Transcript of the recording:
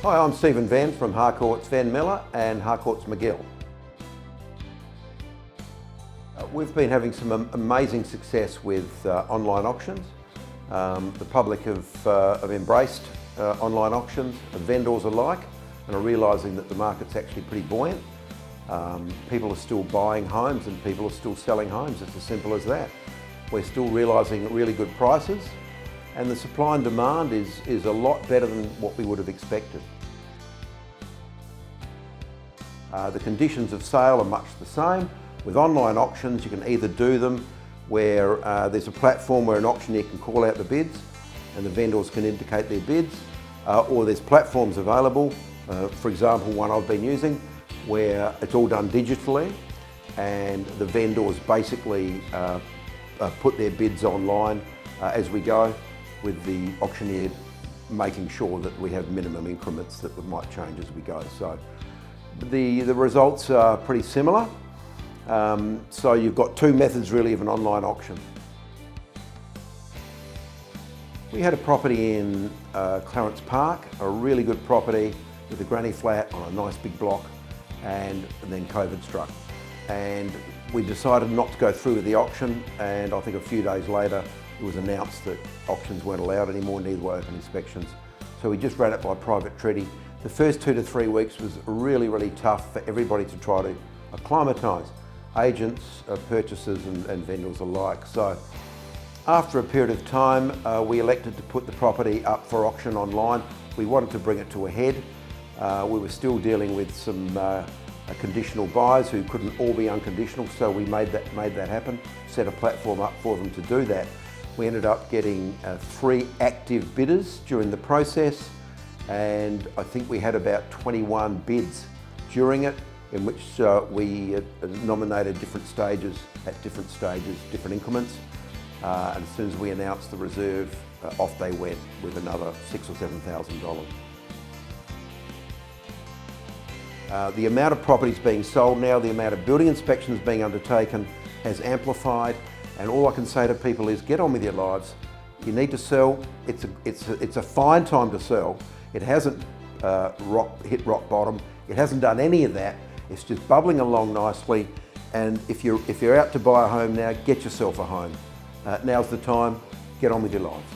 Hi, I'm Stephen Venn from Harcourts Venn Miller and Harcourts McGill. We've been having some amazing success with online auctions. The public have embraced online auctions, vendors alike, and are realising that the market's actually pretty buoyant. People are still buying homes and people are still selling homes. It's as simple as that. We're still realising really good prices, and the supply and demand is a lot better than what we would have expected. The conditions of sale are much the same. With online auctions, you can either do them where there's a platform where an auctioneer can call out the bids and the vendors can indicate their bids, or there's platforms available, for example, one I've been using, where it's all done digitally and the vendors basically put their bids online as we go, with the auctioneer making sure that we have minimum increments that might change as we go. So the results are pretty similar. So you've got two methods really of an online auction. We had a property in Clarence Park, a really good property with a granny flat on a nice big block, and then COVID struck. And we decided not to go through with the auction, and I think a few days later it was announced that auctions weren't allowed anymore, neither were open inspections. So we just ran it by private treaty. The first 2 to 3 weeks was really, really tough for everybody to try to acclimatise, agents, purchasers and vendors alike. So after a period of time, we elected to put the property up for auction online. We wanted to bring it to a head. We were still dealing with some conditional buyers who couldn't all be unconditional, so we made that happen, set a platform up for them to do that. We ended up getting 3 active bidders during the process, and I think we had about 21 bids during it, in which we nominated different stages, different increments. And as soon as we announced the reserve, off they went with another $6,000 or $7,000. The amount of properties being sold now, the amount of building inspections being undertaken has amplified, and all I can say to people is get on with your lives. You need to sell. It's a fine time to sell. It hasn't hit rock bottom. It hasn't done any of that. It's just bubbling along nicely, and if you're out to buy a home now, get yourself a home. Now's the time. Get on with your lives.